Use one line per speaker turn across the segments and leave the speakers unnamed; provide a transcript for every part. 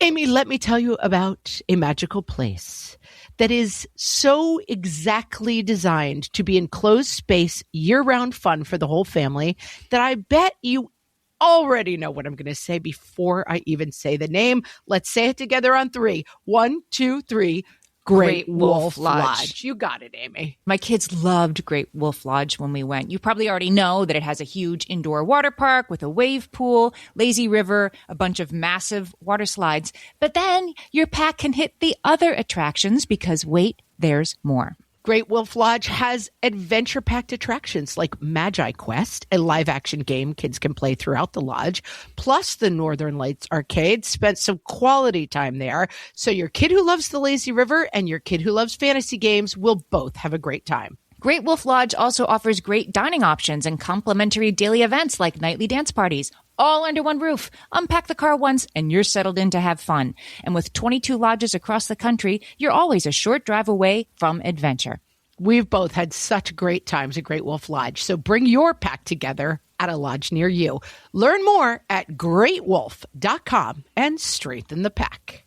Amy, let me tell you about a magical place that is so exactly designed to be enclosed space, year-round fun for the whole family that I bet you already know what I'm going to say before I even say the name. Let's say it together on 3. 1, 2, 3. Great Wolf Lodge. You got it, Amy.
My kids loved Great Wolf Lodge when we went. You probably already know that it has a huge indoor water park with a wave pool, lazy river, a bunch of massive water slides. But then your pack can hit the other attractions because wait, there's more.
Great Wolf Lodge has adventure-packed attractions like Magi Quest, a live-action game kids can play throughout the lodge, plus the Northern Lights Arcade. Spent some quality time there, so your kid who loves the lazy river and your kid who loves fantasy games will both have a great time.
Great Wolf Lodge also offers great dining options and complimentary daily events like nightly dance parties, all under one roof. Unpack the car once and you're settled in to have fun. And with 22 lodges across the country, you're always a short drive away from adventure.
We've both had such great times at Great Wolf Lodge, so bring your pack together at a lodge near you. Learn more at greatwolf.com and strengthen the pack.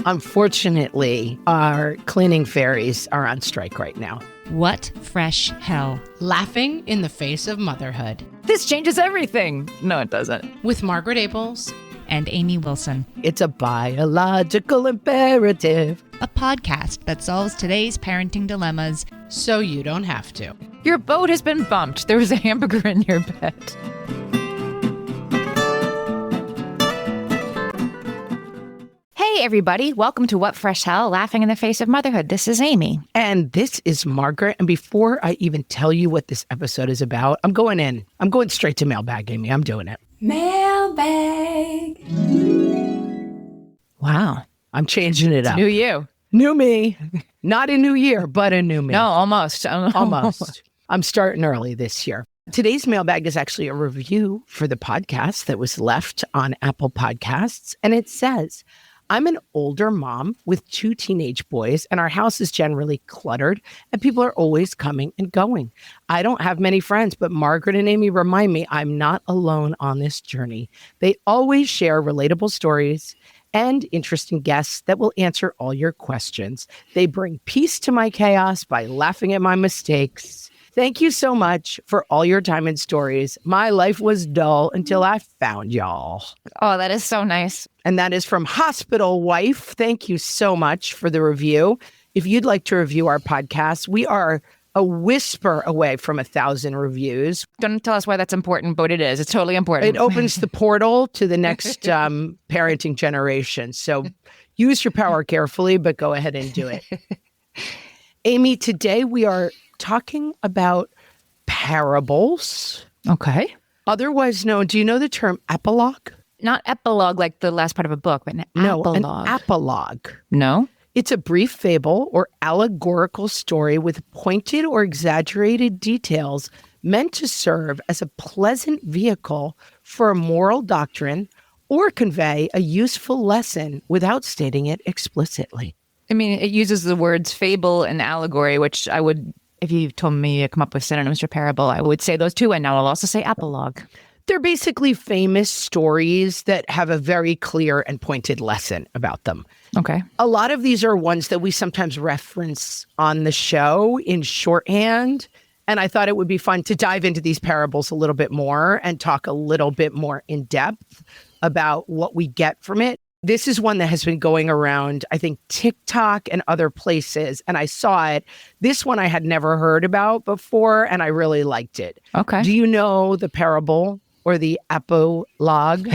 Unfortunately, our cleaning fairies are on strike right now.
What fresh hell?
Laughing in the face of motherhood.
This changes everything. No, it doesn't.
With Margaret Ables
and Amy Wilson.
It's a biological imperative.
A podcast that solves today's parenting dilemmas
so you don't have to.
Your boat has been bumped. There was a hamburger in your bed. Hey, everybody. Welcome to What Fresh Hell, Laughing in the Face of Motherhood. This is Amy.
And this is Margaret. And before I even tell you what this episode is about, I'm going straight to mailbag, Amy. I'm doing it.
Mailbag.
Wow.
I'm changing it up.
New you.
New me. Not a new year, but a new me.
No, almost.
Almost. I'm starting early this year. Today's mailbag is actually a review for the podcast that was left on Apple Podcasts. And it says, I'm an older mom with 2 teenage boys, and our house is generally cluttered, and people are always coming and going. I don't have many friends, but Margaret and Amy remind me I'm not alone on this journey. They always share relatable stories and interesting guests that will answer all your questions. They bring peace to my chaos by laughing at my mistakes. Thank you so much for all your time and stories. My life was dull until I found y'all.
Oh, that is so nice.
And that is from Hospital Wife. Thank you so much for the review. If you'd like to review our podcast, we are a whisper away from 1,000 reviews.
Don't tell us why that's important, but it is. It's totally important.
It opens the portal to the next parenting generation. So use your power carefully, but go ahead and do it. Amy, today we are talking about parables.
Okay.
Otherwise known, do you know the term epilogue?
Not epilogue like the last part of a book, but
epilogue.
An
epilogue.
No?
It's a brief fable or allegorical story with pointed or exaggerated details meant to serve as a pleasant vehicle for a moral doctrine or convey a useful lesson without stating it explicitly.
I mean, it uses the words fable and allegory, which I would, if you told me to come up with synonyms for parable, I would say those two, and now I'll also say epilogue.
They're basically famous stories that have a very clear and pointed lesson about them.
Okay.
A lot of these are ones that we sometimes reference on the show in shorthand. And I thought it would be fun to dive into these parables a little bit more and talk a little bit more in depth about what we get from it. This is one that has been going around, I think, TikTok and other places. And I saw it. This one I had never heard about before, and I really liked it.
Okay.
Do you know the parable or the apologue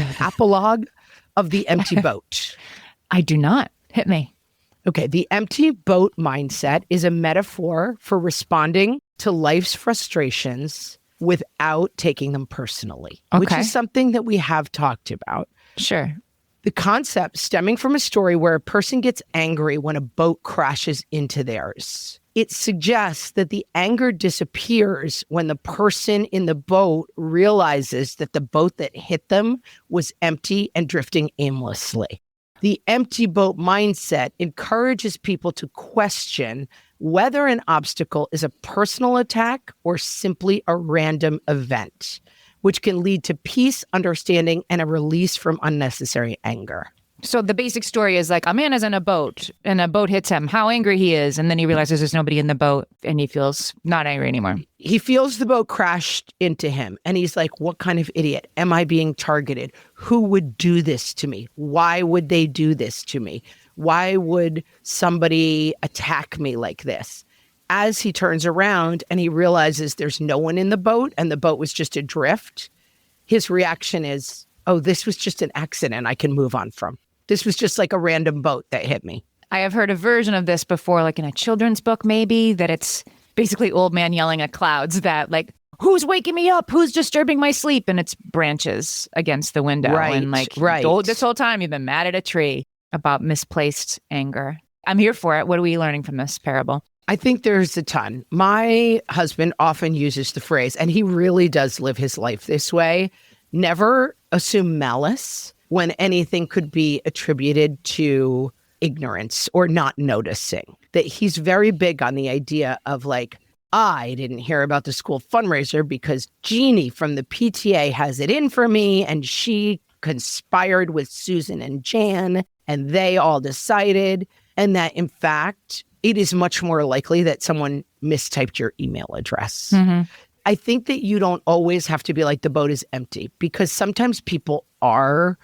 of the empty boat?
I do not. Hit me.
Okay. The empty boat mindset is a metaphor for responding to life's frustrations without taking them personally, which is something that we have talked about.
Sure.
The concept stemming from a story where a person gets angry when a boat crashes into theirs. It suggests that the anger disappears when the person in the boat realizes that the boat that hit them was empty and drifting aimlessly. The empty boat mindset encourages people to question whether an obstacle is a personal attack or simply a random event. which can lead to peace, understanding, and a release from unnecessary anger.
So the basic story is like a man is in a boat and a boat hits him, how angry he is. And then he realizes there's nobody in the boat and he feels not angry anymore.
He feels the boat crashed into him. And he's like, what kind of idiot? Am I being targeted? Who would do this to me? Why would they do this to me? Why would somebody attack me like this? As he turns around and he realizes there's no one in the boat and the boat was just adrift, his reaction is, oh, this was just an accident I can move on from. This was just like a random boat that hit me.
I have heard a version of this before, like in a children's book, maybe, that it's basically old man yelling at clouds that like, who's waking me up? Who's disturbing my sleep? And it's branches against the window.
Right,
and like,
right.
This whole time you've been mad at a tree about misplaced anger. I'm here for it. What are we learning from this parable?
I think there's a ton. My husband often uses the phrase, and he really does live his life this way, never assume malice when anything could be attributed to ignorance or not noticing. That he's very big on the idea of like, I didn't hear about the school fundraiser because Jeannie from the PTA has it in for me and she conspired with Susan and Jan and they all decided. And that in fact, it is much more likely that someone mistyped your email address. Mm-hmm. I think that you don't always have to be like the boat is empty because sometimes people are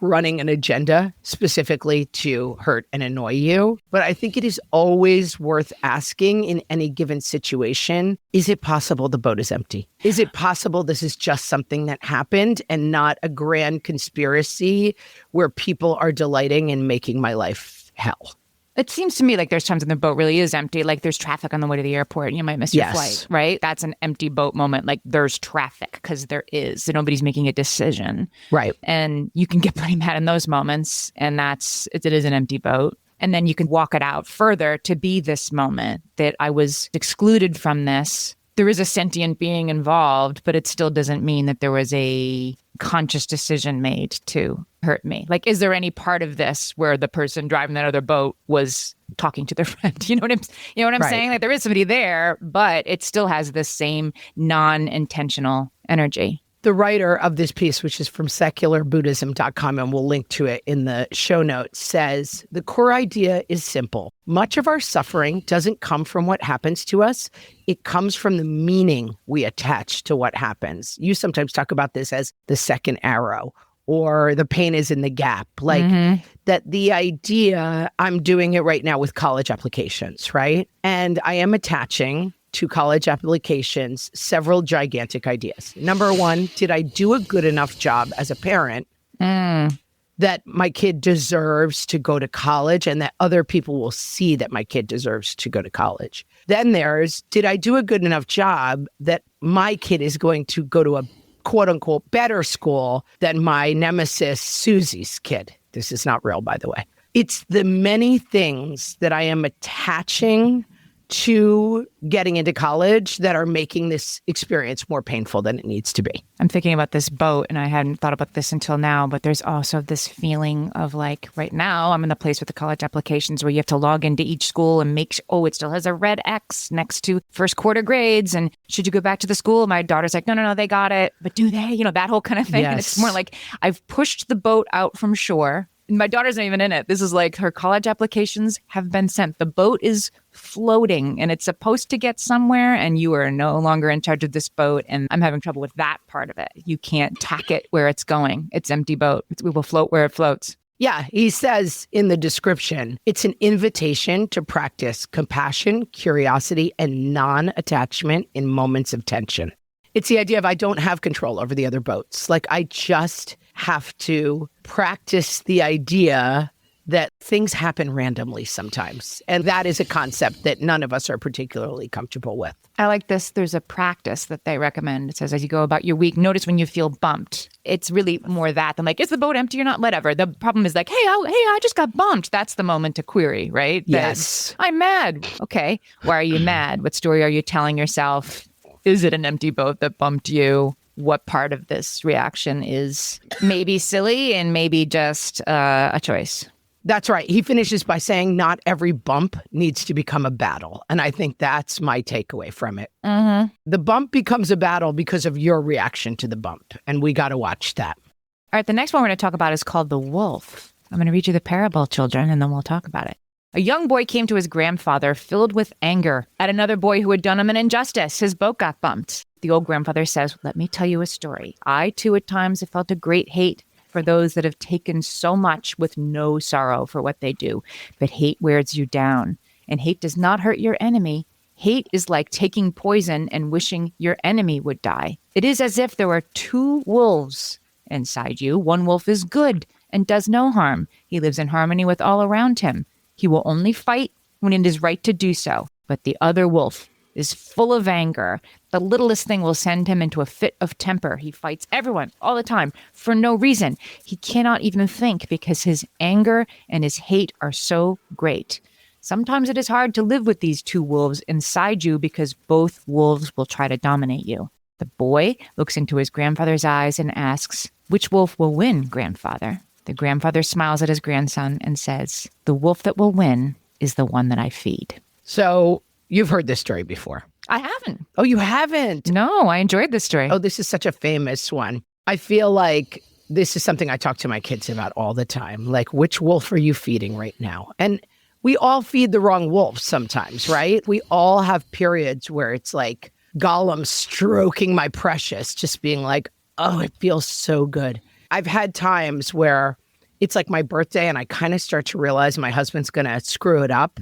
running an agenda specifically to hurt and annoy you. But I think it is always worth asking in any given situation, is it possible the boat is empty? Is it possible this is just something that happened and not a grand conspiracy where people are delighting in making my life hell?
It seems to me like there's times when the boat really is empty. Like there's traffic on the way to the airport and you might miss your flight, right? That's an empty boat moment. Like there's traffic because there is. So nobody's making a decision.
Right.
And you can get pretty mad in those moments. And it is an empty boat. And then you can walk it out further to be this moment that I was excluded from this. There is a sentient being involved, but it still doesn't mean that there was a conscious decision made to hurt me. Like, is there any part of this where the person driving that other boat was talking to their friend? You know what I'm saying? Like there is somebody there, but it still has this same non-intentional energy.
The writer of this piece, which is from secularbuddhism.com, and we'll link to it in the show notes, says, the core idea is simple. Much of our suffering doesn't come from what happens to us. It comes from the meaning we attach to what happens. You sometimes talk about this as the second arrow, or the pain is in the gap. Like that the idea, I'm doing it right now with college applications, right? And I am attaching to college applications several gigantic ideas. Number one, did I do a good enough job as a parent that my kid deserves to go to college and that other people will see that my kid deserves to go to college? Then there's, did I do a good enough job that my kid is going to go to a quote unquote better school than my nemesis Susie's kid? This is not real, by the way. It's the many things that I am attaching to getting into college that are making this experience more painful than it needs to be.
I'm thinking about this boat, and I hadn't thought about this until now, but there's also this feeling of like, right now, I'm in the place with the college applications where you have to log into each school and make sure, it still has a red X next to first quarter grades, and should you go back to the school? My daughter's like, no, they got it, but do they? That whole kind of thing.
Yes.
And it's more like, I've pushed the boat out from shore. My daughter's not even in it. This is like her college applications have been sent. The boat is floating and it's supposed to get somewhere and you are no longer in charge of this boat. And I'm having trouble with that part of it. You can't tack it where it's going. It's empty boat. We will float where it floats.
Yeah, he says in the description, it's an invitation to practice compassion, curiosity, and non-attachment in moments of tension. It's the idea of I don't have control over the other boats. Like I just have to practice the idea that things happen randomly sometimes. And that is a concept that none of us are particularly comfortable with.
I like this. There's a practice that they recommend. It says, as you go about your week, notice when you feel bumped. It's really more that than like, is the boat empty or not? Whatever. The problem is like, hey, I just got bumped. That's the moment to query, right?
Yes.
I'm mad. Okay. Why are you mad? What story are you telling yourself? Is it an empty boat that bumped you? What part of this reaction is maybe silly and maybe just a choice?
That's right. He finishes by saying not every bump needs to become a battle. And I think that's my takeaway from it.
Mm-hmm.
The bump becomes a battle because of your reaction to the bump. And we got to watch that.
All right, the next one we're going to talk about is called the wolf. I'm going to read you the parable, children, and then we'll talk about it. A young boy came to his grandfather filled with anger at another boy who had done him an injustice. His boat got bumped. The old grandfather says, "Let me tell you a story. I, too, at times have felt a great hate for those that have taken so much with no sorrow for what they do. But hate wears you down, and hate does not hurt your enemy. Hate is like taking poison and wishing your enemy would die. It is as if there were two wolves inside you. One wolf is good and does no harm. He lives in harmony with all around him. He will only fight when it is right to do so. But the other wolf is full of anger. The littlest thing will send him into a fit of temper. He fights everyone all the time for no reason. He cannot even think because his anger and his hate are so great. Sometimes it is hard to live with these two wolves inside you because both wolves will try to dominate you." The boy looks into his grandfather's eyes and asks, "Which wolf will win, grandfather?" The grandfather smiles at his grandson and says, "The wolf that will win is the one that I feed."
So you've heard this story before.
I haven't.
Oh, you haven't?
No, I enjoyed this story.
Oh, this is such a famous one. I feel like this is something I talk to my kids about all the time. Like, which wolf are you feeding right now? And we all feed the wrong wolf sometimes, right? We all have periods where it's like Gollum stroking my precious, just being like, oh, it feels so good. I've had times where it's like my birthday and I kind of start to realize my husband's going to screw it up.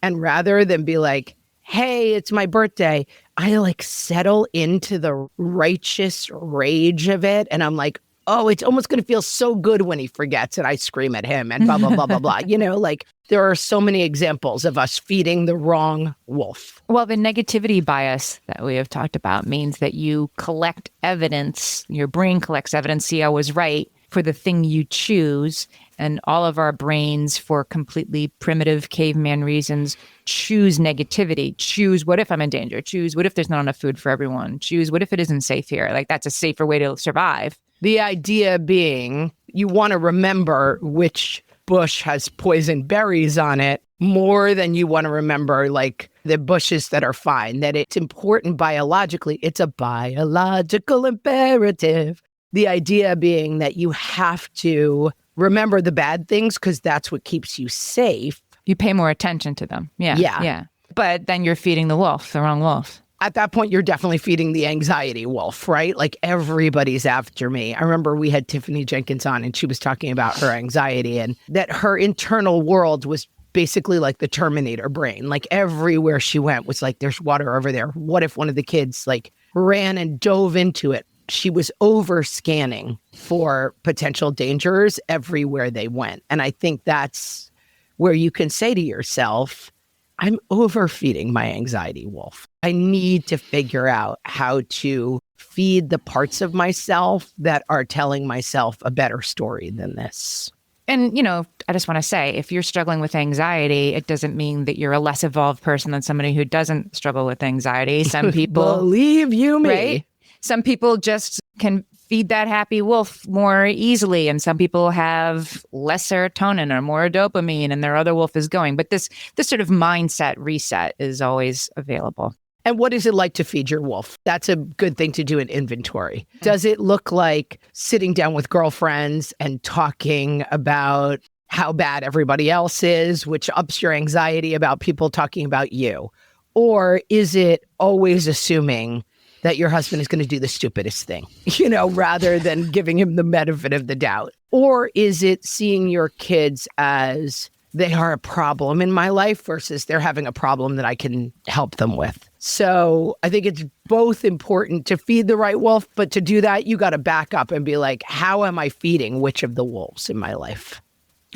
And rather than be like, hey, it's my birthday, I like settle into the righteous rage of it. And I'm like, oh, it's almost going to feel so good when he forgets and I scream at him and blah, blah, blah, blah, blah. You know, like there are so many examples of us feeding the wrong wolf.
Well, the negativity bias that we have talked about means that you collect evidence, your brain collects evidence, see, I was right, for the thing you choose. And all of our brains, for completely primitive caveman reasons, choose negativity. Choose what if I'm in danger? Choose what if there's not enough food for everyone? Choose what if it isn't safe here? Like that's a safer way to survive.
The idea being you want to remember which bush has poison berries on it more than you want to remember like the bushes that are fine, that it's important biologically. It's a biological imperative. The idea being that you have to remember the bad things because that's what keeps you safe.
You pay more attention to them. Yeah. But then you're feeding the wolf, the wrong wolf.
At that point, you're definitely feeding the anxiety wolf, right? Like everybody's after me. I remember we had Tiffany Jenkins on and she was talking about her anxiety and that her internal world was basically like the Terminator brain. Like everywhere she went was like, there's water over there. What if one of the kids like ran and dove into it? She was over scanning for potential dangers everywhere they went. And I think that's where you can say to yourself, I'm overfeeding my anxiety wolf. I need to figure out how to feed the parts of myself that are telling myself a better story than this.
And, you know, I just want to say, if you're struggling with anxiety, it doesn't mean that you're a less evolved person than somebody who doesn't struggle with anxiety. Some people...
Believe you me.
Right? Some people just can feed that happy wolf more easily. And some people have less serotonin or more dopamine and their other wolf is going. But this sort of mindset reset is always available.
And what is it like to feed your wolf? That's a good thing to do in inventory. Does it look like sitting down with girlfriends and talking about how bad everybody else is, which ups your anxiety about people talking about you? Or is it always assuming that your husband is going to do the stupidest thing, you know, rather than giving him the benefit of the doubt? Or is it seeing your kids as they are a problem in my life versus they're having a problem that I can help them with? So I think it's both important to feed the right wolf, but to do that, you got to back up and be like, how am I feeding which of the wolves in my life?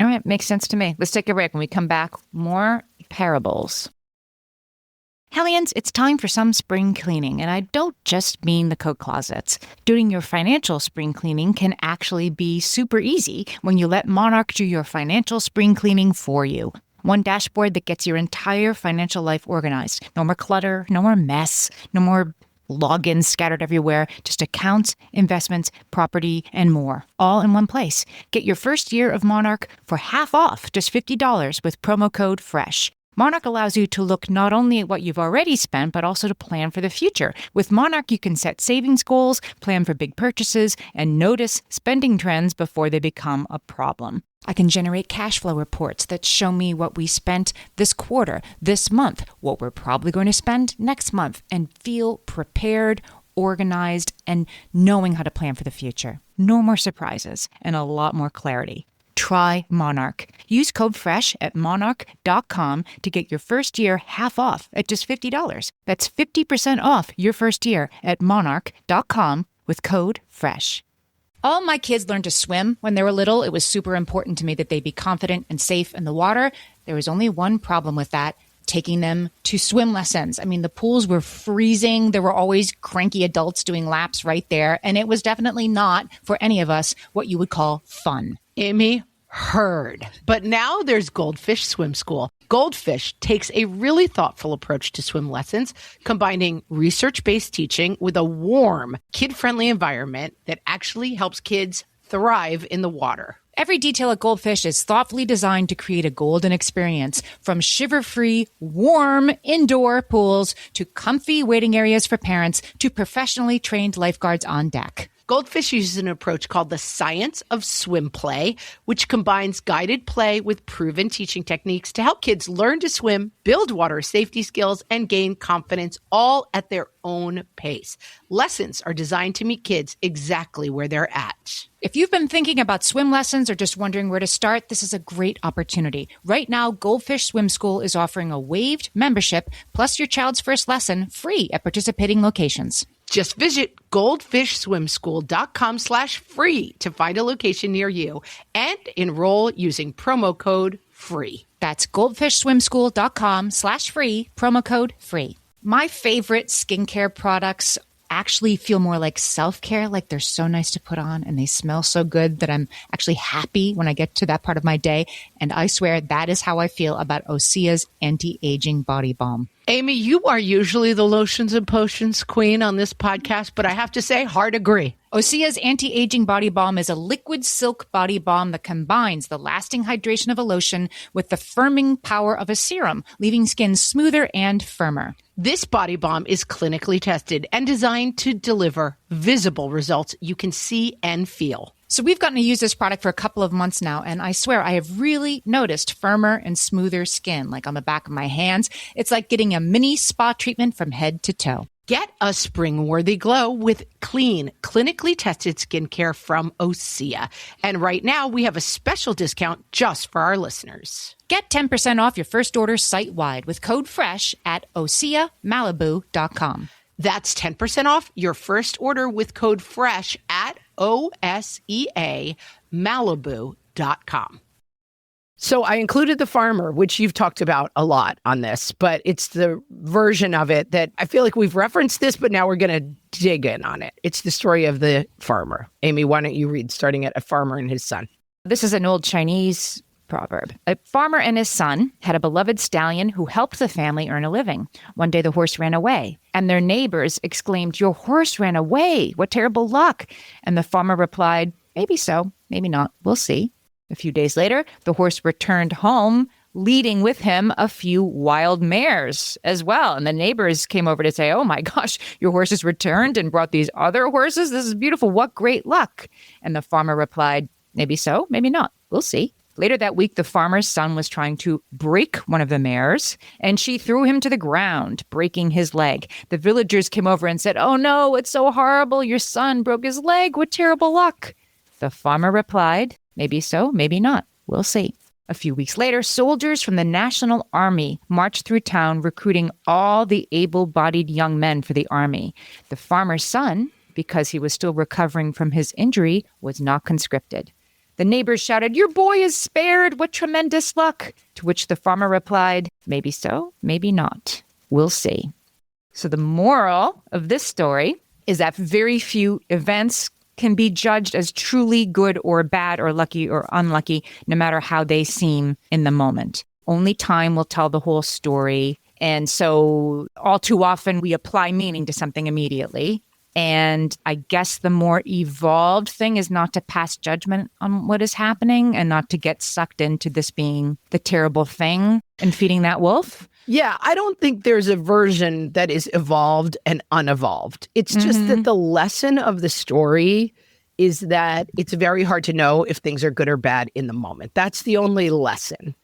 All right. Makes sense to me. Let's take a break. When we come back, more parables. Hellions, it's time for some spring cleaning, and I don't just mean the coat closets. Doing your financial spring cleaning can actually be super easy when you let Monarch do your financial spring cleaning for you. One dashboard that gets your entire financial life organized. No more clutter, no more mess, no more logins scattered everywhere, just accounts, investments, property, and more, all in one place. Get your first year of Monarch for half off, just $50 with promo code FRESH. Monarch allows you to look not only at what you've already spent, but also to plan for the future. With Monarch, you can set savings goals, plan for big purchases, and notice spending trends before they become a problem. I can generate cash flow reports that show me what we spent this quarter, this month, what we're probably going to spend next month, and feel prepared, organized, and knowing how to plan for the future. No more surprises and a lot more clarity. Try Monarch. Use code FRESH at monarch.com to get your first year half off at just $50. That's 50% off your first year at monarch.com with code FRESH. All my kids learned to swim when they were little. It was super important to me that they be confident and safe in the water. There was only one problem with that: taking them to swim lessons. I mean, the pools were freezing. There were always cranky adults doing laps right there. And it was definitely not, for any of us, what you would call fun.
Amy, heard. But now there's Goldfish Swim School. Goldfish takes a really thoughtful approach to swim lessons, combining research-based teaching with a warm, kid-friendly environment that actually helps kids thrive in the water.
Every detail at Goldfish is thoughtfully designed to create a golden experience, from shiver-free, warm indoor pools to comfy waiting areas for parents to professionally trained lifeguards on deck.
Goldfish uses an approach called the science of swim play, which combines guided play with proven teaching techniques to help kids learn to swim, build water safety skills, and gain confidence, all at their own pace. Lessons are designed to meet kids exactly where they're at.
If you've been thinking about swim lessons or just wondering where to start, this is a great opportunity. Right now, Goldfish Swim School is offering a waived membership plus your child's first lesson free at participating locations.
Just visit goldfishswimschool.com/free to find a location near you and enroll using promo code FREE.
That's goldfishswimschool.com/free, promo code FREE. My favorite skincare products actually feel more like self-care, like they're so nice to put on and they smell so good that I'm actually happy when I get to that part of my day. And I swear that is how I feel about Osea's anti-aging body balm.
Amy, you are usually the lotions and potions queen on this podcast, but I have to say, hard agree.
Osea's anti-aging body balm is a liquid silk body balm that combines the lasting hydration of a lotion with the firming power of a serum, leaving skin smoother and firmer.
This body balm is clinically tested and designed to deliver visible results you can see and feel.
So we've gotten to use this product for a couple of months now, and I swear I have really noticed firmer and smoother skin, like on the back of my hands. It's like getting a mini spa treatment from head to toe.
Get a spring-worthy glow with clean, clinically tested skincare from Osea. And right now, we have a special discount just for our listeners.
Get 10% off your first order site-wide with code FRESH at OseaMalibu.com.
That's 10% off your first order with code FRESH at OSEAMalibu.com. So I included the farmer, which you've talked about a lot on this, but it's the version of it that I feel like we've referenced this, but now we're going to dig in on it. It's the story of the farmer. Amy, why don't you read, starting at A Farmer and His Son?
This is an old Chinese proverb. A farmer and his son had a beloved stallion who helped the family earn a living. One day the horse ran away, and their neighbors exclaimed, "Your horse ran away. What terrible luck." And the farmer replied, "Maybe so, maybe not. We'll see." A few days later, the horse returned home, leading with him a few wild mares as well. And the neighbors came over to say, "Oh my gosh, your horse has returned and brought these other horses. This is beautiful. What great luck." And the farmer replied, "Maybe so, maybe not. We'll see." Later that week, the farmer's son was trying to break one of the mares, and she threw him to the ground, breaking his leg. The villagers came over and said, "Oh no, it's so horrible. Your son broke his leg. What terrible luck." The farmer replied, "Maybe so, maybe not. We'll see." A few weeks later, soldiers from the National Army marched through town recruiting all the able-bodied young men for the army. The farmer's son, because he was still recovering from his injury, was not conscripted. The neighbors shouted, "Your boy is spared! What tremendous luck!" To which the farmer replied, "Maybe so, maybe not. We'll see." So the moral of this story is that very few events can be judged as truly good or bad or lucky or unlucky, no matter how they seem in the moment. Only time will tell the whole story, And so all too often we apply meaning to something immediately. And I guess the more evolved thing is not to pass judgment on what is happening and not to get sucked into this being the terrible thing and feeding that wolf.
Yeah, I don't think there's a version that is evolved and unevolved. It's just that the lesson of the story is that it's very hard to know if things are good or bad in the moment. That's the only lesson.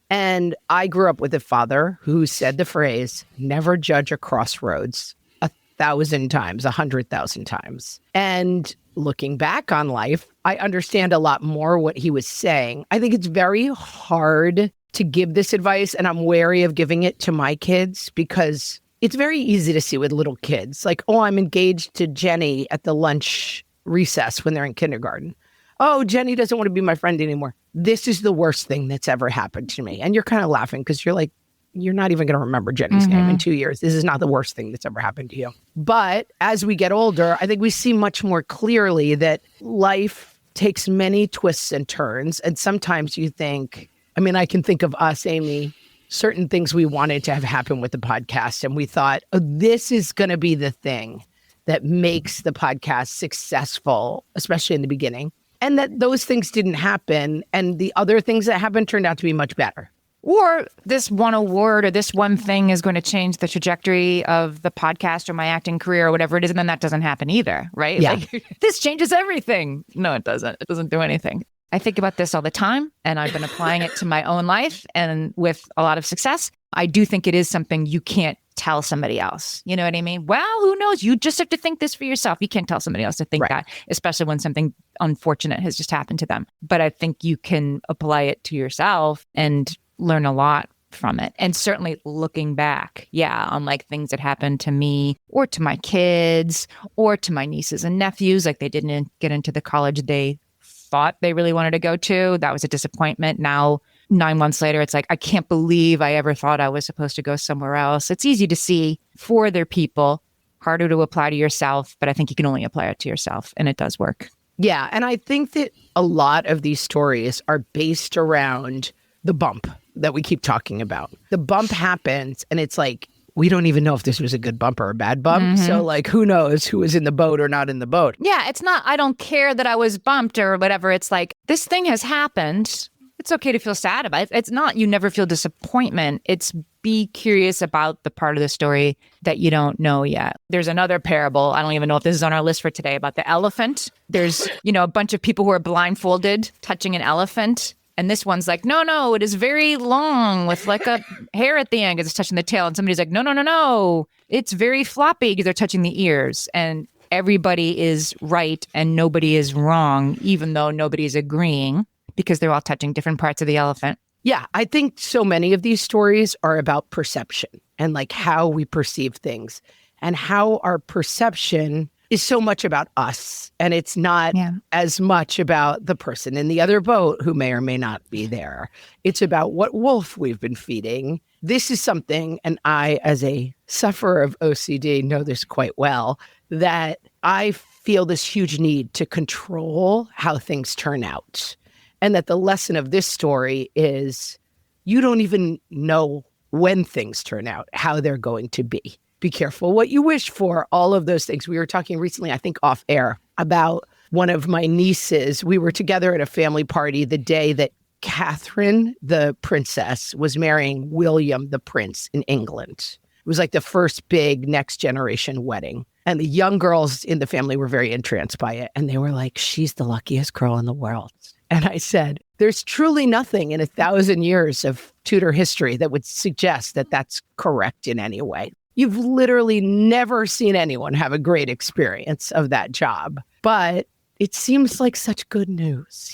And I grew up with a father who said the phrase, never judge a crossroads 1,000 times, 100,000 times. And looking back on life, I understand a lot more what he was saying. I think it's very hard to give this advice, and I'm wary of giving it to my kids because it's very easy to see with little kids. Like, oh, I'm engaged to Jenny at the lunch recess when they're in kindergarten. Oh, Jenny doesn't want to be my friend anymore. This is the worst thing that's ever happened to me. And you're kind of laughing because you're like, you're not even going to remember Jenny's name in 2 years. This is not the worst thing that's ever happened to you. But as we get older, I think we see much more clearly that life takes many twists and turns. And sometimes you think, I mean, I can think of us, Amy, certain things we wanted to have happen with the podcast. And we thought, oh, this is going to be the thing that makes the podcast successful, especially in the beginning. And that those things didn't happen. And the other things that happened turned out to be much better.
Or this one award or this one thing is going to change the trajectory of the podcast or my acting career or whatever it is. And then that doesn't happen either, right?
Yeah.
Like, this changes everything. No, it doesn't. It doesn't do anything. I think about this all the time, and I've been applying it to my own life and with a lot of success. I do think it is something you can't tell somebody else. You know what I mean? Well, who knows? You just have to think this for yourself. You can't tell somebody else to think that, especially when something unfortunate has just happened to them. But I think you can apply it to yourself and learn a lot from it. And certainly looking back, on like things that happened to me or to my kids or to my nieces and nephews, like they didn't get into the college they thought they really wanted to go to. That was a disappointment. Now, 9 months later, it's like, I can't believe I ever thought I was supposed to go somewhere else. It's easy to see for other people, harder to apply to yourself, but I think you can only apply it to yourself, and it does work.
Yeah, and I think that a lot of these stories are based around the bump that we keep talking about. The bump happens, and it's like, we don't even know if this was a good bump or a bad bump. So like, who knows who was in the boat or not in the boat?
Yeah, it's not, I don't care that I was bumped or whatever. It's like, this thing has happened. It's okay to feel sad about it. It's not, you never feel disappointment. It's be curious about the part of the story that you don't know yet. There's another parable. I don't even know if this is on our list for today about the elephant. There's, a bunch of people who are blindfolded touching an elephant. And this one's like, no, it is very long with like a hair at the end because it's touching the tail. And somebody's like, no, it's very floppy because they're touching the ears. And everybody is right and nobody is wrong, even though nobody's agreeing because they're all touching different parts of the elephant.
Yeah, I think so many of these stories are about perception and like how we perceive things and how our perception is so much about us. And it's not as much about the person in the other boat who may or may not be there. It's about what wolf we've been feeding. This is something, and I, as a sufferer of OCD, know this quite well, that I feel this huge need to control how things turn out. And that the lesson of this story is you don't even know when things turn out, how they're going to be. Be careful what you wish for, all of those things. We were talking recently, I think off air, about one of my nieces. We were together at a family party the day that Catherine, the princess, was marrying William, the prince, in England. It was like the first big next generation wedding. And the young girls in the family were very entranced by it. And they were like, she's the luckiest girl in the world. And I said, there's truly nothing in 1,000 years of Tudor history that would suggest that that's correct in any way. You've literally never seen anyone have a great experience of that job. But it seems like such good news,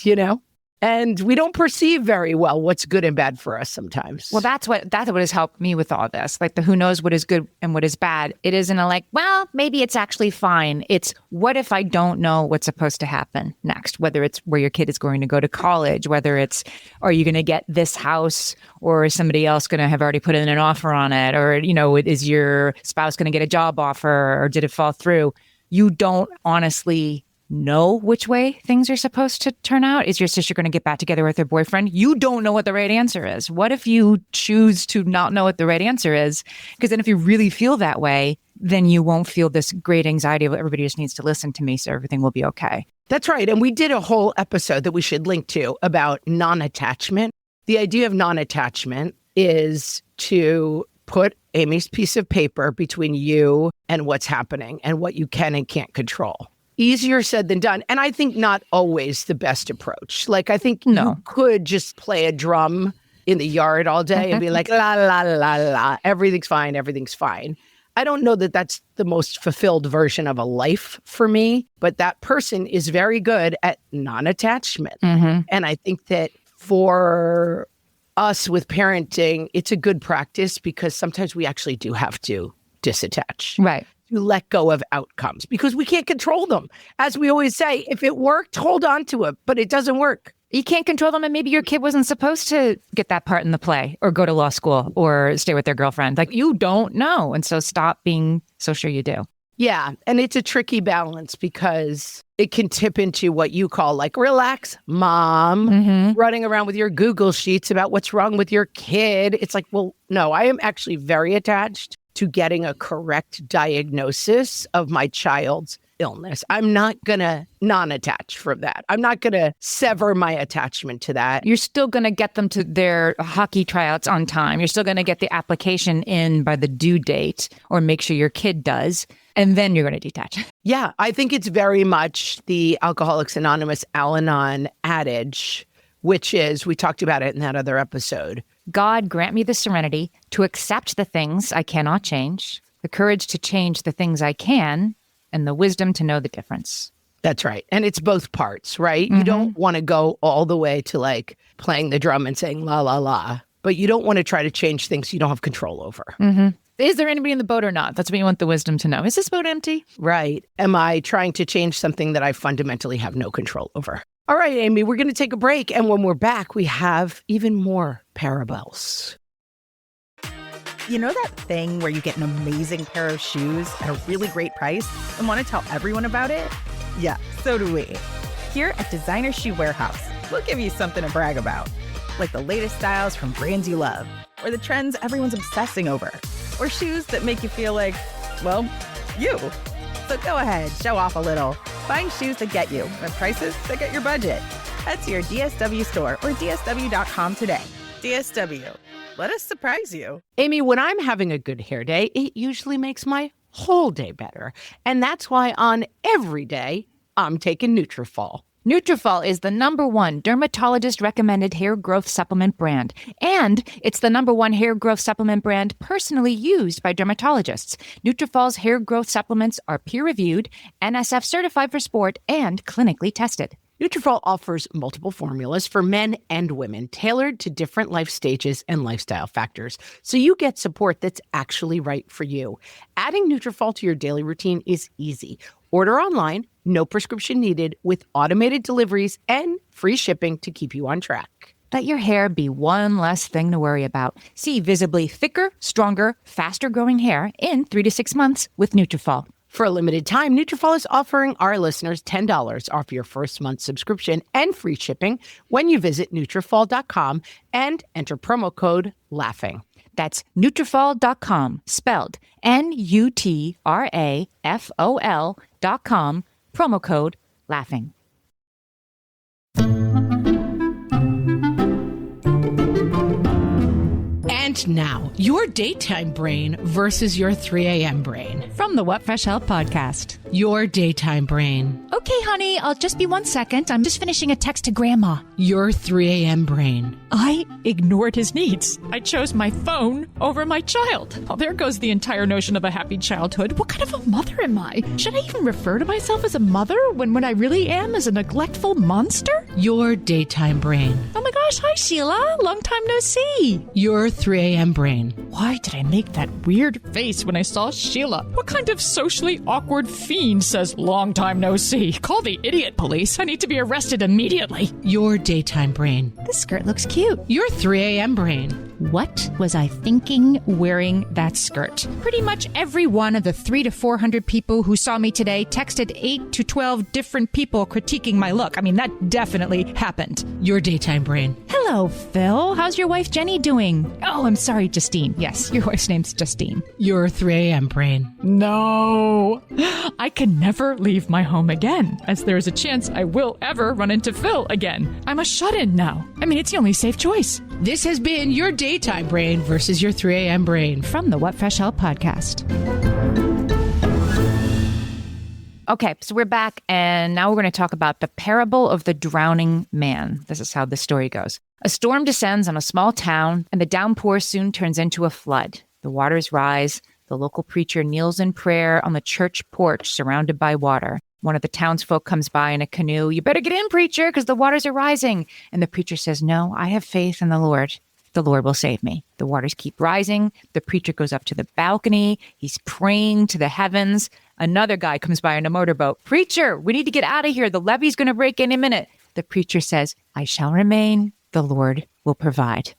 And we don't perceive very well what's good and bad for us sometimes.
Well, that's what has helped me with all this. Like the who knows what is good and what is bad. It isn't a like, well, maybe it's actually fine. It's what if I don't know what's supposed to happen next? Whether it's where your kid is going to go to college, whether it's, are you going to get this house or is somebody else going to have already put in an offer on it? Or, is your spouse going to get a job offer or did it fall through? You don't honestly know which way things are supposed to turn out? Is your sister going to get back together with her boyfriend? You don't know what the right answer is. What if you choose to not know what the right answer is? Because then if you really feel that way, then you won't feel this great anxiety of everybody just needs to listen to me so everything will be okay.
That's right. And we did a whole episode that we should link to about non-attachment. The idea of non-attachment is to put Amy's piece of paper between you and what's happening and what you can and can't control. Easier said than done. And I think not always the best approach. Like, I think you could just play a drum in the yard all day and be like, la, la, la, la, everything's fine, everything's fine. I don't know that that's the most fulfilled version of a life for me, but that person is very good at non-attachment. And I think that for us with parenting, it's a good practice because sometimes we actually do have to disattach.
Right.
To let go of outcomes because we can't control them. As we always say, if it worked, hold on to it, but it doesn't work.
You can't control them, and maybe your kid wasn't supposed to get that part in the play or go to law school or stay with their girlfriend. Like, you don't know. And so stop being so sure you do.
Yeah. And it's a tricky balance because it can tip into what you call like, relax, mom, running around with your Google sheets about what's wrong with your kid. It's like, well, no, I am actually very attached to getting a correct diagnosis of my child's illness. I'm not going to non-attach from that. I'm not going to sever my attachment to that.
You're still going to get them to their hockey tryouts on time. You're still going to get the application in by the due date or make sure your kid does. And then you're going to detach.
Yeah, I think it's very much the Alcoholics Anonymous Al-Anon adage, which is, we talked about it in that other episode.
God grant me the serenity to accept the things I cannot change, the courage to change the things I can, and the wisdom to know the difference.
That's right. And it's both parts, right? You don't want to go all the way to like playing the drum and saying la, la, la, but you don't want to try to change things you don't have control over.
Is there anybody in the boat or not? That's what you want the wisdom to know. Is this boat empty?
Right. Am I trying to change something that I fundamentally have no control over? All right, Amy, we're going to take a break. And when we're back, we have even more parables.
You know that thing where you get an amazing pair of shoes at a really great price and want to tell everyone about it? Yeah, so do we. Here at Designer Shoe Warehouse, we'll give you something to brag about, like the latest styles from brands you love, or the trends everyone's obsessing over, or shoes that make you feel like, well, you. So go ahead, show off a little. Find shoes that get you at prices that get your budget. Head to your DSW store or DSW.com today. DSW. Let us surprise you.
Amy, when I'm having a good hair day, it usually makes my whole day better. And that's why on every day, I'm taking Nutrafol.
Nutrafol is the #1 dermatologist-recommended hair growth supplement brand. And it's the #1 hair growth supplement brand personally used by dermatologists. Nutrafol's hair growth supplements are peer-reviewed, NSF certified for sport, and clinically tested.
Nutrafol offers multiple formulas for men and women tailored to different life stages and lifestyle factors, so you get support that's actually right for you. Adding Nutrafol to your daily routine is easy. Order online, no prescription needed, with automated deliveries and free shipping to keep you on track.
Let your hair be one less thing to worry about. See visibly thicker, stronger, faster-growing hair in 3 to 6 months with Nutrafol.
For a limited time, Nutrafol is offering our listeners $10 off your first month subscription and free shipping when you visit Nutrafol.com and enter promo code LAUGHING.
That's Nutrafol.com, spelled Nutrafol.com, promo code LAUGHING.
And now, your daytime brain versus your 3 a.m. brain.
From the What Fresh Hell podcast.
Your daytime brain.
Okay, honey, I'll just be 1 second. I'm just finishing a text to Grandma.
Your 3 a.m. brain.
I ignored his needs. I chose my phone over my child. Oh, there goes the entire notion of a happy childhood. What kind of a mother am I? Should I even refer to myself as a mother when what I really am is a neglectful monster?
Your daytime brain.
Oh my gosh, hi Sheila. Long time no see.
Your 3 a.m. brain.
Why did I make that weird face when I saw Sheila? What kind of socially awkward fiend says long time no see? Call the idiot police. I need to be arrested immediately.
Your daytime brain.
This skirt looks cute.
Your 3 a.m. brain.
What was I thinking wearing that skirt? Pretty much every one of the 300 to 400 people who saw me today texted 8 to 12 different people critiquing my look. I mean, that definitely happened.
Your daytime brain.
Hello, Phil. How's your wife Jenny doing? Oh, I'm sorry, Justine. Yes, your wife's name's Justine.
Your 3 a.m. brain.
No. I can never leave my home again, as there is a chance I will ever run into Phil again. I'm a shut-in now. I mean, it's the only safe choice.
This has been your daytime brain versus your 3 a.m. brain
From the What Fresh Hell podcast. Okay, so we're back, and now we're going to talk about the parable of the drowning man. This is how the story goes. A storm descends on a small town, and the downpour soon turns into a flood. The waters rise. The local preacher kneels in prayer on the church porch surrounded by water. One of the townsfolk comes by in a canoe. You better get in, preacher, because the waters are rising. And the preacher says, no, I have faith in the Lord. The Lord will save me. The waters keep rising. The preacher goes up to the balcony. He's praying to the heavens. Another guy comes by in a motorboat. Preacher, we need to get out of here. The levee's going to break any minute. The preacher says, I shall remain. The Lord will provide.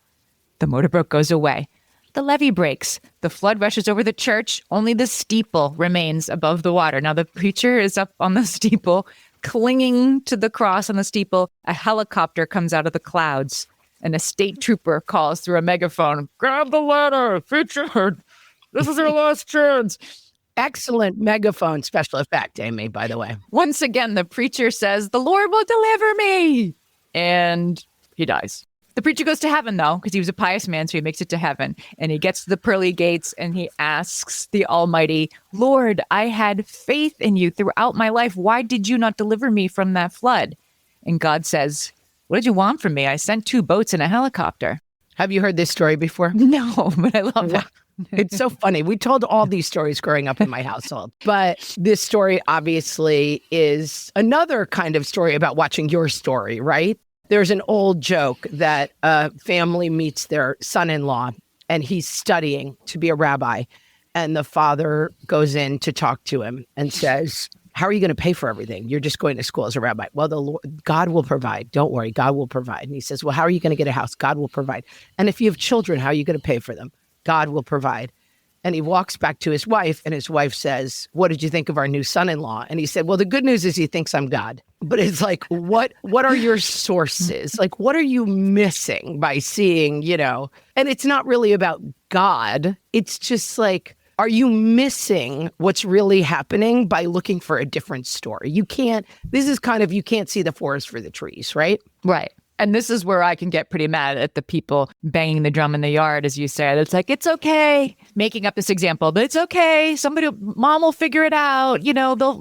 The motorboat goes away. The levee breaks. The flood rushes over the church. Only the steeple remains above the water. Now the preacher is up on the steeple, clinging to the cross on the steeple. A helicopter comes out of the clouds, and a state trooper calls through a megaphone, grab the ladder, preacher. This is your last chance.
Excellent megaphone special effect, Amy, by the way.
Once again, the preacher says, the Lord will deliver me. And he dies. The preacher goes to heaven, though, because he was a pious man, so he makes it to heaven. And he gets to the pearly gates, and he asks the Almighty, Lord, I had faith in you throughout my life. Why did you not deliver me from that flood? And God says, what did you want from me? I sent 2 boats and a helicopter.
Have you heard this story before?
No, but I love it.
It's so funny. We told all these stories growing up in my household. But this story obviously is another kind of story about watching your story, right? There's an old joke that a family meets their son-in-law and he's studying to be a rabbi. And the father goes in to talk to him and says, how are you going to pay for everything? You're just going to school as a rabbi. Well, the Lord, God will provide. Don't worry. God will provide. And he says, well, how are you going to get a house? God will provide. And if you have children, how are you going to pay for them? God will provide. And he walks back to his wife, and his wife says, what did you think of our new son-in-law? And he said, well, the good news is he thinks I'm God. But it's like, what are your sources? Like, what are you missing by seeing, and it's not really about God. It's just like, are you missing what's really happening by looking for a different story? You can't see the forest for the trees, right?
Right. And this is where I can get pretty mad at the people banging the drum in the yard, as you said. It's like, it's okay. Making up this example, but it's okay. Mom will figure it out.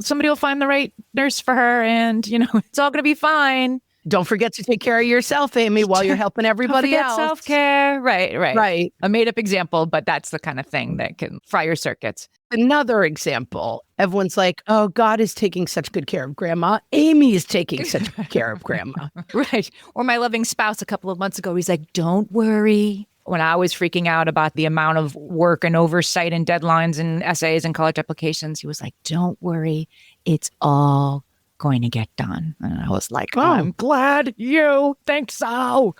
Somebody will find the right nurse for her and, it's all going to be fine.
Don't forget to take care of yourself, Amy, while you're helping everybody else.
Self-care. Right.
Right.
A made-up example, but that's the kind of thing that can fry your circuits.
Another example, everyone's like, oh, God is taking such good care of grandma. Amy is taking such good care of grandma.
Right. Or my loving spouse a couple of months ago, he's like, don't worry. When I was freaking out about the amount of work and oversight and deadlines and essays and college applications, he was like, don't worry. It's all going to get done. And I was like, I'm glad you think so.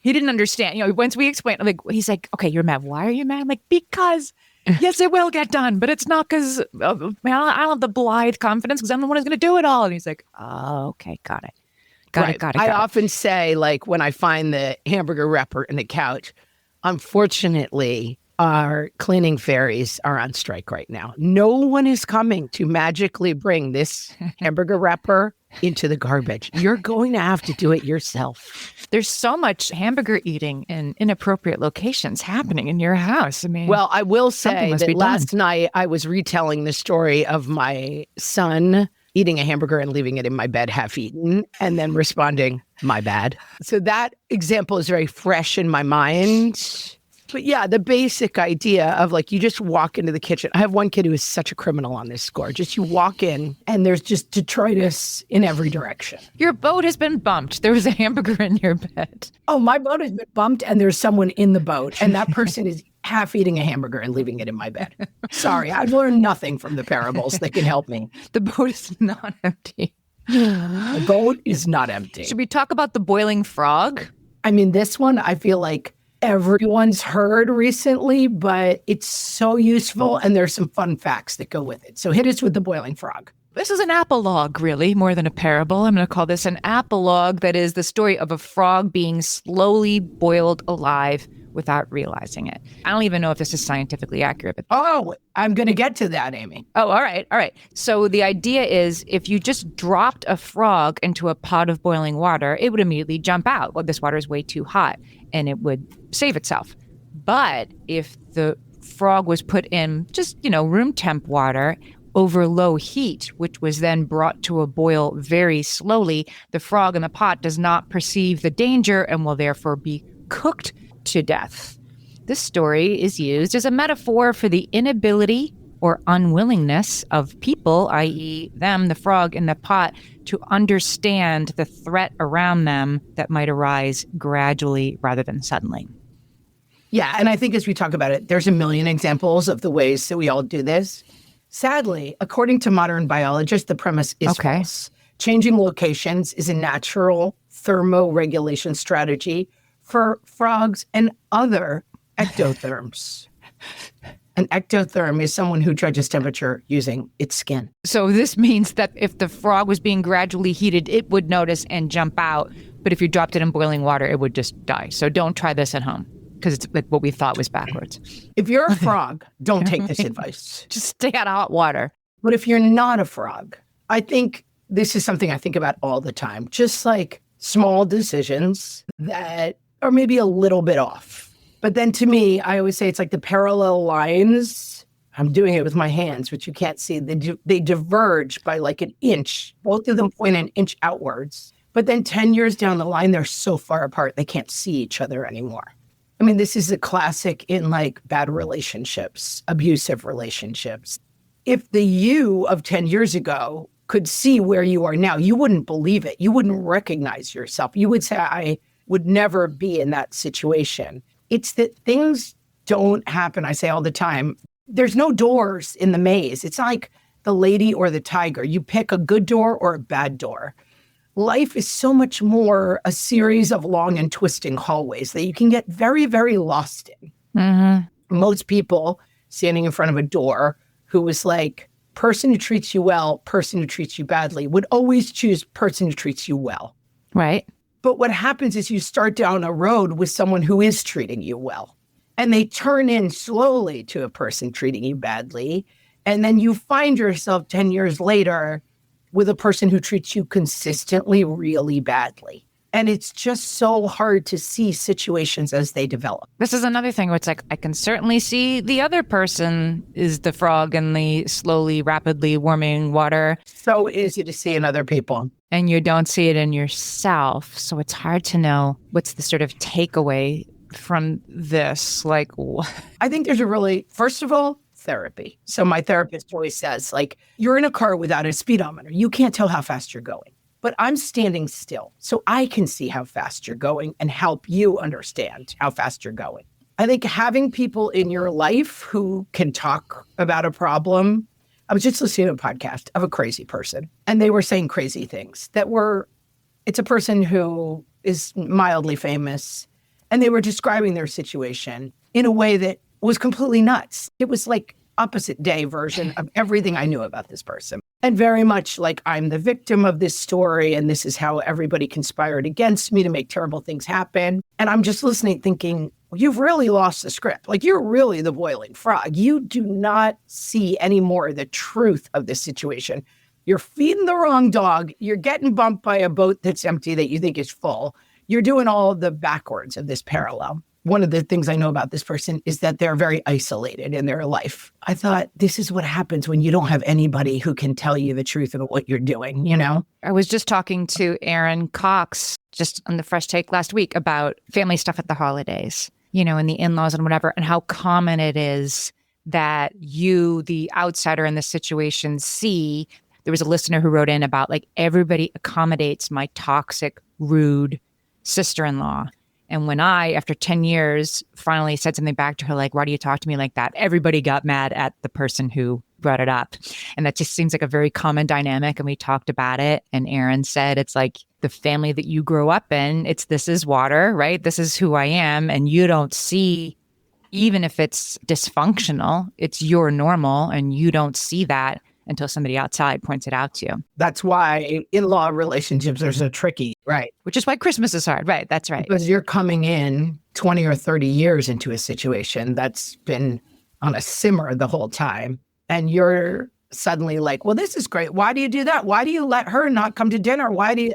He didn't understand. Once we explained, he's like, okay, you're mad. Why are you mad? I'm like, because yes, it will get done, but it's not because I don't have the blithe confidence because I'm the one who's going to do it all. And he's like, oh, okay, got it. Got it.
I often say, like, when I find the hamburger wrapper in the couch, unfortunately, our cleaning fairies are on strike right now. No one is coming to magically bring this hamburger wrapper into the garbage. You're going to have to do it yourself.
There's so much hamburger eating in inappropriate locations happening in your house. I mean,
well, I will say that last night I was retelling the story of my son eating a hamburger and leaving it in my bed half eaten and then responding, my bad. So that example is very fresh in my mind. But yeah, the basic idea of like you just walk into the kitchen. I have one kid who is such a criminal on this score. Just you walk in and there's just detritus in every direction.
Your boat has been bumped. There was a hamburger in your bed.
Oh, my boat has been bumped and there's someone in the boat and that person is half eating a hamburger and leaving it in my bed. Sorry, I've learned nothing from the parables that can help me.
The boat is not empty.
The boat is not empty.
Should we talk about the boiling frog?
I mean, this one, I feel like everyone's heard recently, but it's so useful and there's some fun facts that go with it. So hit us with the boiling frog.
This is an apologue, really, more than a parable. I'm going to call this an apologue that is the story of a frog being slowly boiled alive without realizing it. I don't even know if this is scientifically accurate. But
Oh, I'm going to get to that, Amy.
all right. So the idea is if you just dropped a frog into a pot of boiling water, it would immediately jump out. Well, this water is way too hot, and it would save itself. But if the frog was put in just, room temp water over low heat, which was then brought to a boil very slowly, the frog in the pot does not perceive the danger and will therefore be cooked to death. This story is used as a metaphor for the inability or unwillingness of people, i.e. them, the frog in the pot, to understand the threat around them that might arise gradually rather than suddenly.
Yeah, and I think as we talk about it, there's a million examples of the ways that we all do this. Sadly, according to modern biologists, the premise is false. Changing locations is a natural thermoregulation strategy for frogs and other ectotherms. An ectotherm is someone who judges temperature using its skin.
So this means that if the frog was being gradually heated, it would notice and jump out. But if you dropped it in boiling water, it would just die. So don't try this at home because it's like what we thought was backwards.
If you're a frog, don't take this advice.
Just stay out of hot water.
But if you're not a frog, I think this is something I think about all the time. Just like small decisions that are maybe a little bit off. But then to me, I always say it's like the parallel lines. I'm doing it with my hands, which you can't see. They diverge by like an inch. Both of them point an inch outwards. But then 10 years down the line, they're so far apart, they can't see each other anymore. I mean, this is a classic in like bad relationships, abusive relationships. If the you of 10 years ago could see where you are now, you wouldn't believe it. You wouldn't recognize yourself. You would say, I would never be in that situation. It's that things don't happen. I say all the time, there's no doors in the maze. It's like the lady or the tiger. You pick a good door or a bad door. Life is so much more a series of long and twisting hallways that you can get very, very lost in. Mm-hmm. Most people standing in front of a door who was like, person who treats you well, person who treats you badly, would always choose person who treats you well.
Right.
But what happens is you start down a road with someone who is treating you well. And they turn in slowly to a person treating you badly. And then you find yourself 10 years later with a person who treats you consistently really badly. And it's just so hard to see situations as they develop.
This is another thing where it's like, I can certainly see the other person is the frog in the slowly, rapidly warming water.
So easy to see in other people.
And you don't see it in yourself. So it's hard to know what's the sort of takeaway from this. Like,
I think there's a really, first of all, therapy. So my therapist always says, like, you're in a car without a speedometer. You can't tell how fast you're going. But I'm standing still, so I can see how fast you're going and help you understand how fast you're going. I think having people in your life who can talk about a problem. I was just listening to a podcast of a crazy person, and they were saying crazy things that were, it's a person who is mildly famous, and they were describing their situation in a way that was completely nuts. It was like opposite day version of everything I knew about this person. And very much like I'm the victim of this story, and this is how everybody conspired against me to make terrible things happen. And I'm just listening, thinking, well, you've really lost the script. Like, you're really the boiling frog. You do not see any more the truth of this situation. You're feeding the wrong dog. You're getting bumped by a boat that's empty that you think is full. You're doing all of the backwards of this parallel. One of the things I know about this person is that they're very isolated in their life. I thought, this is what happens when you don't have anybody who can tell you the truth of what you're doing, you know?
I was just talking to Aaron Cox just on the Fresh Take last week about family stuff at the holidays. and the in-laws and whatever, and how common it is that you, the outsider in this situation, see. There was a listener who wrote in about like, everybody accommodates my toxic, rude sister-in-law. And when I, after 10 years, finally said something back to her, like, why do you talk to me like that? Everybody got mad at the person who brought it up. And that just seems like a very common dynamic. And we talked about it. And Aaron said, it's like the family that you grow up in, this is water, right? This is who I am. And you don't see, even if it's dysfunctional, it's your normal. And you don't see that until somebody outside points it out to you.
That's why in-law relationships are so tricky, right?
Which is why Christmas is hard, right? That's right.
Because you're coming in 20 or 30 years into a situation that's been on a simmer the whole time. And you're suddenly like, well, this is great. Why do you do that? Why do you let her not come to dinner? Why do you?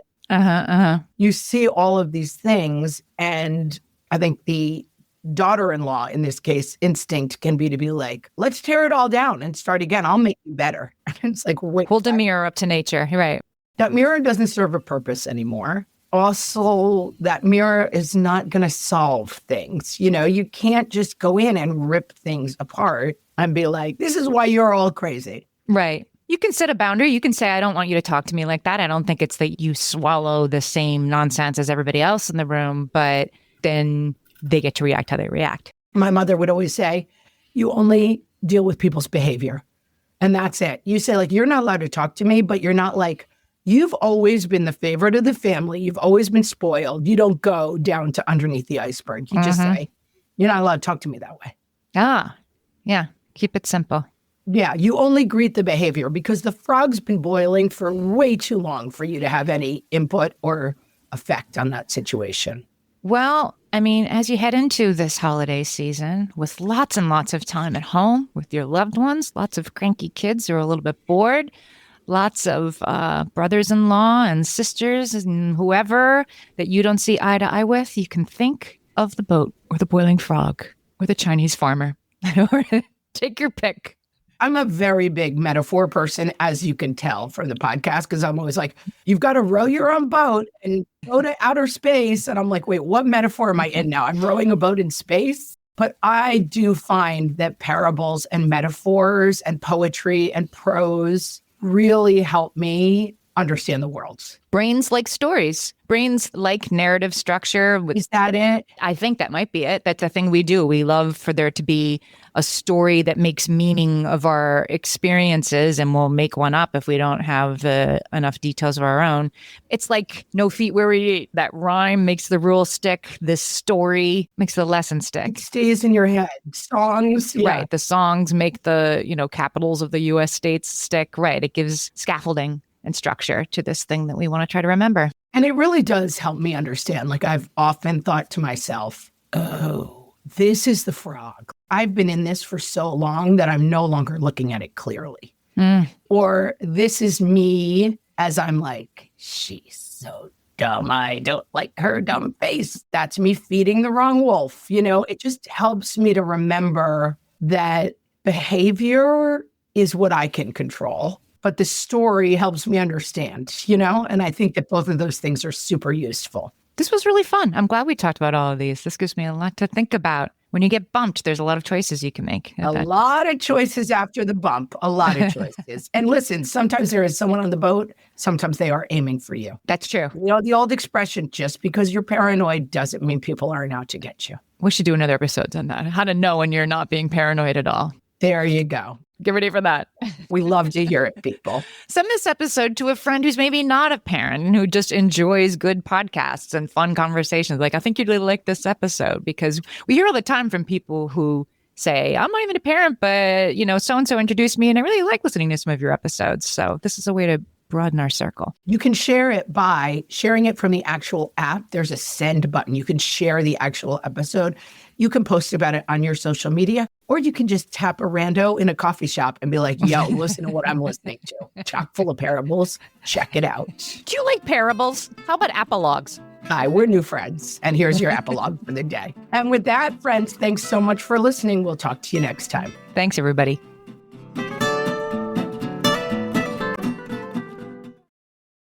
You see all of these things. And I think the daughter-in-law, in this case, instinct can be to be like, let's tear it all down and start again. I'll make you better. It's like, wait.
Hold a mirror up to nature. You're right.
That mirror doesn't serve a purpose anymore. Also, that mirror is not going to solve things. You can't just go in and rip things apart and be like, this is why you're all crazy.
Right. You can set a boundary. You can say, I don't want you to talk to me like that. I don't think it's that you swallow the same nonsense as everybody else in the room, but then they get to react how they react.
My mother would always say, you only deal with people's behavior. And that's it. You say, like, you're not allowed to talk to me, but you're not like, you've always been the favorite of the family. You've always been spoiled. You don't go down to underneath the iceberg. You just say, you're not allowed to talk to me that way.
Ah, yeah. Keep it simple.
Yeah. You only greet the behavior because the frog's been boiling for way too long for you to have any input or effect on that situation.
Well, I mean, as you head into this holiday season with lots and lots of time at home with your loved ones, lots of cranky kids who are a little bit bored, lots of brothers-in-law and sisters and whoever that you don't see eye to eye with, you can think of the boat or the boiling frog or the Chinese farmer. Take your pick.
I'm a very big metaphor person, as you can tell from the podcast, because I'm always like, you've got to row your own boat and go to outer space. And I'm like, wait, what metaphor am I in now? I'm rowing a boat in space? But I do find that parables and metaphors and poetry and prose really help me understand the world.
Brains like stories. Brains like narrative structure.
Is that it?
I think that might be it. That's a thing we do. We love for there to be a story that makes meaning of our experiences, and we'll make one up if we don't have enough details of our own. It's like no feet where we eat. That rhyme makes the rule stick. This story makes the lesson stick.
It stays in your head. Songs. Yeah.
Right. The songs make the, capitals of the U.S. states stick. Right. It gives scaffolding and structure to this thing that we want to try to remember.
And it really does help me understand. Like, I've often thought to myself, oh, this is the frog. I've been in this for so long that I'm no longer looking at it clearly. Or this is me as I'm like, she's so dumb. I don't like her dumb face. That's me feeding the wrong wolf. It just helps me to remember that behavior is what I can control. But the story helps me understand, and I think that both of those things are super useful.
This was really fun. I'm glad we talked about all of these. This gives me a lot to think about. When you get bumped, there's a lot of choices you can make.
A lot of choices after the bump. A lot of choices. And listen, sometimes there is someone on the boat. Sometimes they are aiming for you.
That's true.
The old expression, just because you're paranoid doesn't mean people aren't out to get you.
We should do another episode on that. How to know when you're not being paranoid at all.
There you go.
Get ready for that.
We love to hear it, people.
Send this episode to a friend who's maybe not a parent, who just enjoys good podcasts and fun conversations. Like, I think you'd really like this episode, because we hear all the time from people who say, I'm not even a parent, but, so-and-so introduced me and I really like listening to some of your episodes. So this is a way to broaden our circle.
You can share it by sharing it from the actual app. There's a send button. You can share the actual episode. You can post about it on your social media, or you can just tap a rando in a coffee shop and be like, yo, listen to what I'm listening to. Chock full of parables. Check it out.
Do you like parables? How about apologues?
Hi, we're new friends. And here's your apologue for the day. And with that, friends, thanks so much for listening. We'll talk to you next time.
Thanks, everybody.